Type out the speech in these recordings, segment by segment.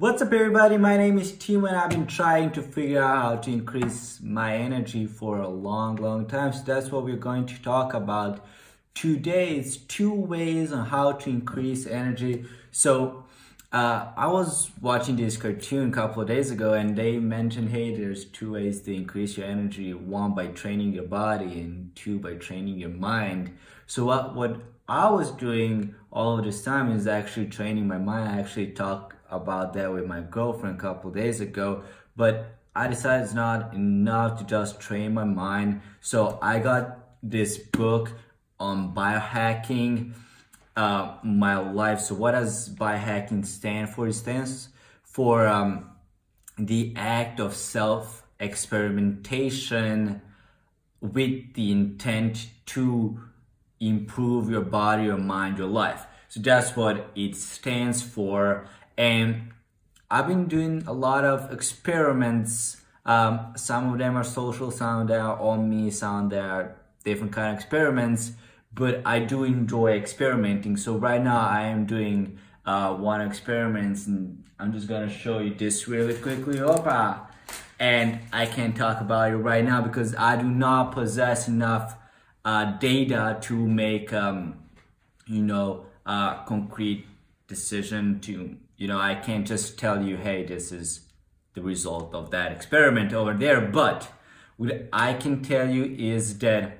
What's up everybody, my name is Timo and I've been trying to figure out how to increase my energy for a long time. So that's what we're going to talk about today. It's 2 ways on how to increase energy. So I was watching this cartoon a couple of days ago and they mentioned, hey, there's 2 ways to increase your energy. 1 by training your body and 2 by training your mind. So what I was doing all of this time is actually training my mind. I actually talked about that with my girlfriend a couple days ago, but I decided it's not enough to just train my mind. So I got this book on biohacking my life. So what does biohacking stand for? It stands for the act of self-experimentation with the intent to improve your body, your mind, your life. So that's what it stands for. And I've been doing a lot of experiments. Some of them are social, some of them are on me, some of them are different kind of experiments. But I do enjoy experimenting. So right now I am doing one experiment, and I'm just gonna show you this really quickly. Opa! And I can't talk about it right now because I do not possess enough data to make concrete decision to, I can't just tell you, hey, this is the result of that experiment over there. But what I can tell you is that,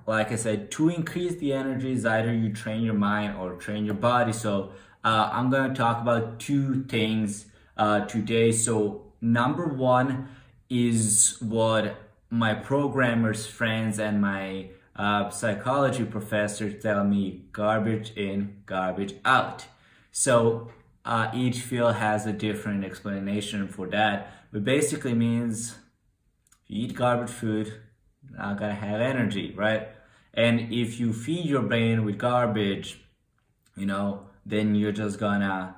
like I said, to increase the energy is either you train your mind or train your body. So I'm going to talk about 2 things today. So number 1 is what my programmers friends and my psychology professor tell me: garbage in, garbage out. So each field has a different explanation for that, but basically means you eat garbage food, you're not gonna have energy, right? And if you feed your brain with garbage, then you're just gonna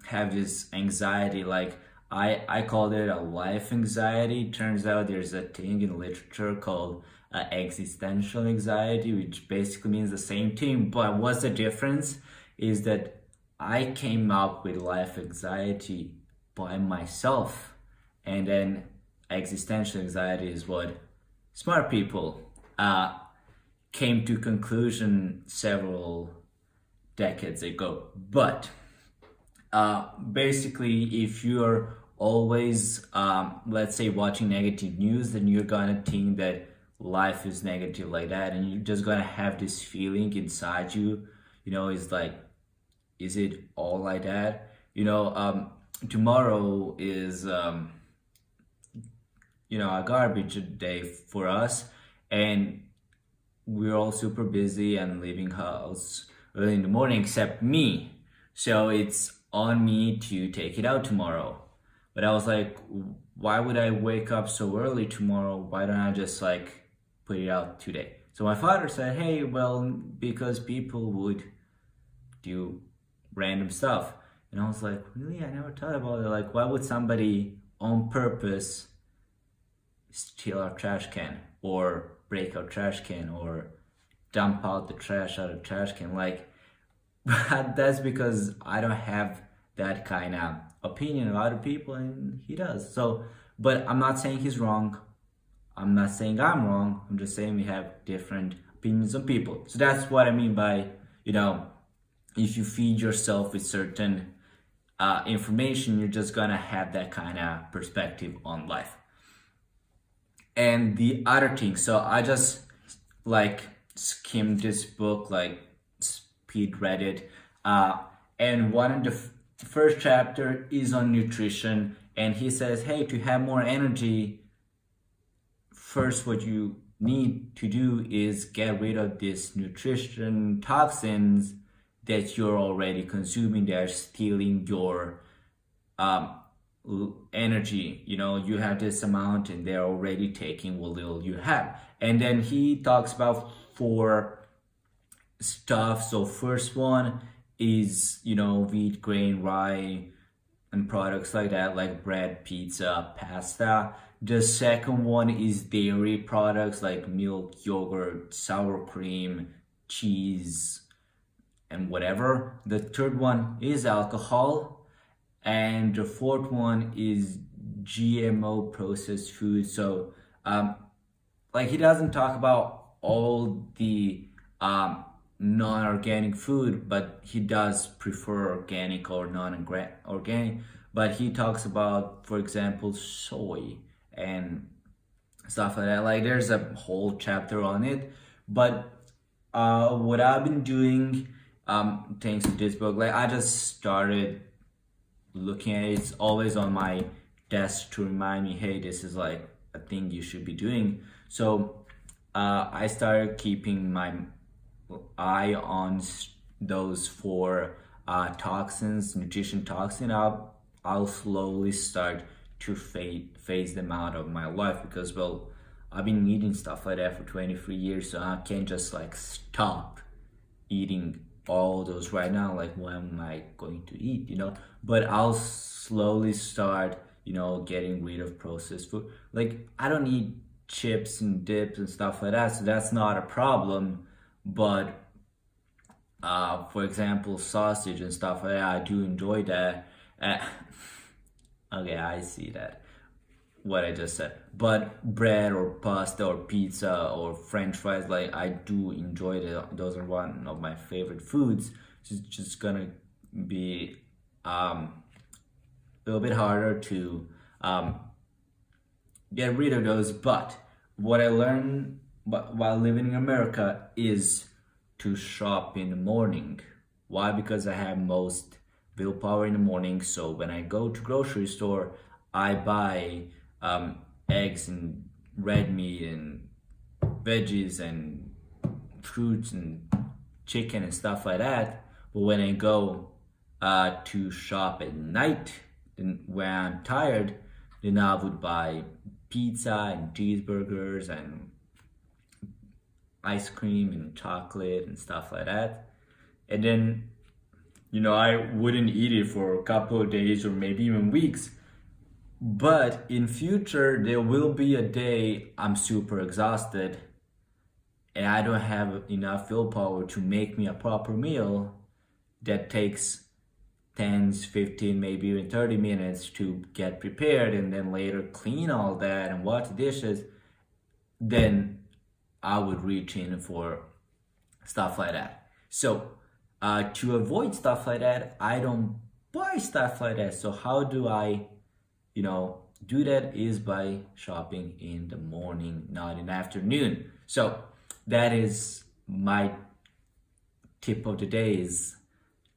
have this anxiety. Like I called it a life anxiety. Turns out there's a thing in literature called existential anxiety, which basically means the same thing. But what's the difference is that I came up with life anxiety by myself, and then existential anxiety is what smart people came to conclusion several decades ago. But basically, if you're always let's say watching negative news, then you're gonna think that life is negative like that, and you're just gonna have this feeling inside you, it's like, is it all like that? Tomorrow is a garbage day for us, and we're all super busy and leaving house early in the morning except me. So it's on me to take it out tomorrow. But I was like, why would I wake up so early tomorrow? Why don't I just put it out today? So my father said, hey, well, because people would do random stuff. And I was like, really? I never thought about it. Like, why would somebody on purpose steal our trash can or break our trash can or dump out the trash out of the trash can? That's because I don't have that kind of opinion of other people, and he does. So, but I'm not saying he's wrong. I'm not saying I'm wrong. I'm just saying we have different opinions on people. So that's what I mean by, if you feed yourself with certain information, you're just gonna have that kind of perspective on life. And the other thing, so I just skimmed this book, speed read it, and one of the first chapter is on nutrition, and he says, hey, to have more energy, first what you need to do is get rid of this nutrition toxins that you're already consuming. They're stealing your energy. You have this amount and they're already taking what little you have. And then he talks about 4 stuff. So first one is, wheat, grain, rye, and products like that, like bread, pizza, pasta. The second one is dairy products like milk, yogurt, sour cream, cheese, and whatever. The third one is alcohol, and the fourth one is GMO processed food. So like he doesn't talk about all the non-organic food, but he does prefer organic or non-organic. But he talks about, for example, soy and stuff like that. Like there's a whole chapter on it. But what I've been doing, thanks to this book, like I just started looking at it. It's always on my desk to remind me, hey, this is like a thing you should be doing. So I started keeping my eye on those 4 toxins, nutrition toxin. I'll slowly start to phase them out of my life, because, well, I've been eating stuff like that for 23 years, so I can't just like stop eating all those right now. Like, what am I going to eat, you know? But I'll slowly start, you know, getting rid of processed food. Like, I don't eat chips and dips and stuff like that, so that's not a problem. But for example, sausage and stuff like that, I do enjoy that. Okay, I see that, what I just said. But bread or pasta or pizza or French fries, like I do enjoy it. Those are one of my favorite foods. It's just gonna be a little bit harder to get rid of those. But what I learned while living in America is to shop in the morning. Why? Because I have most willpower in the morning. So when I go to grocery store, I buy eggs and red meat and veggies and fruits and chicken and stuff like that. But when I go to shop at night, then when I'm tired, then I would buy pizza and cheeseburgers and ice cream and chocolate and stuff like that. And then, you know, I wouldn't eat it for a couple of days or maybe even weeks. But in future, there will be a day I'm super exhausted and I don't have enough willpower to make me a proper meal that takes 10, 15, maybe even 30 minutes to get prepared, and then later clean all that and wash the dishes. Then I would reach in for stuff like that. So to avoid stuff like that, I don't buy stuff like that. So how do I, you know, do that? Is by shopping in the morning, not in the afternoon. So that is my tip of the day, is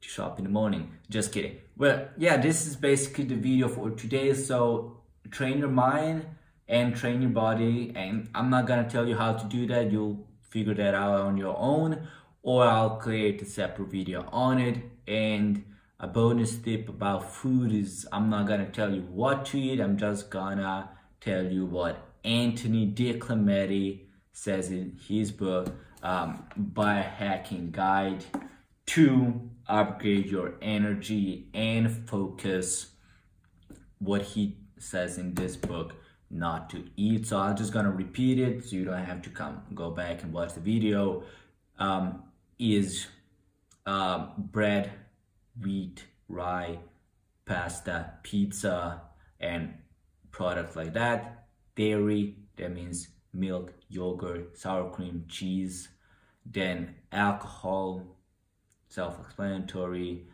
to shop in the morning. Just kidding. Well, yeah, this is basically the video for today. So train your mind and train your body, and I'm not gonna tell you how to do that. You'll figure that out on your own, or I'll create a separate video on it. And a bonus tip about food is, I'm not gonna tell you what to eat, I'm just gonna tell you what Anthony DiClemente says in his book, Biohacking Guide to Upgrade Your Energy and Focus. What he says in this book not to eat. So I'm just gonna repeat it so you don't have to go back and watch the video. Is bread, wheat, rye, pasta, pizza, and products like that. Dairy, that means milk, yogurt, sour cream, cheese. Then alcohol, self-explanatory.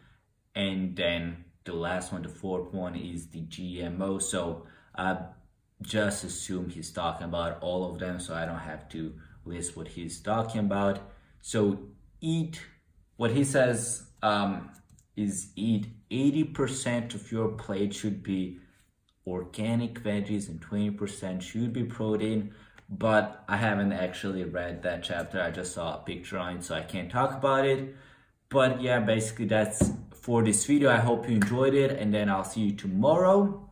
And then the last one, the fourth one, is the GMO. So just assume he's talking about all of them, so I don't have to list what he's talking about. So eat, what he says is eat 80% of your plate should be organic veggies and 20% should be protein. But I haven't actually read that chapter. I just saw a picture on it, so I can't talk about it. But yeah, basically that's for this video. I hope you enjoyed it, and then I'll see you tomorrow.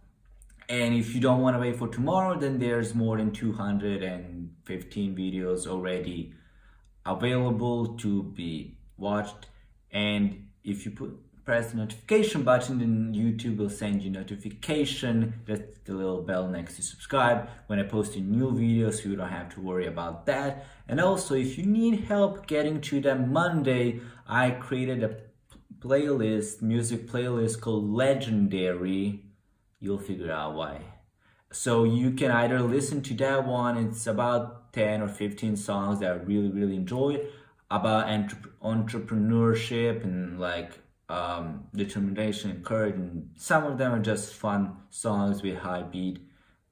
And if you don't want to wait for tomorrow, then there's more than 215 videos already available to be watched. And if you press the notification button, and YouTube will send you notification. That's the little bell next to subscribe when I post a new video, so you don't have to worry about that. And also, if you need help getting to that Monday, I created a music playlist called Legendary. You'll figure out why. So you can either listen to that one, it's about 10 or 15 songs that I really enjoy about entrepreneurship and like determination and courage, and some of them are just fun songs with high beat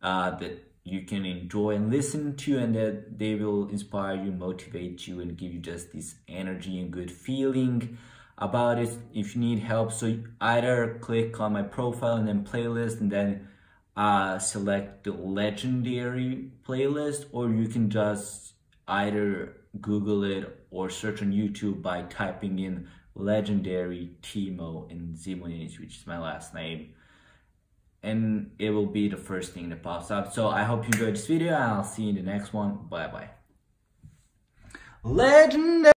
that you can enjoy and listen to, and that they will inspire you, motivate you, and give you just this energy and good feeling about it. If you need help, so either click on my profile and then playlist, and then select the Legendary playlist, or you can just either Google it or search on YouTube by typing in Legendary Timo and Zimonic, which is my last name, and it will be the first thing that pops up. So I hope you enjoyed this video, and I'll see you in the next one. Bye bye. Legendary.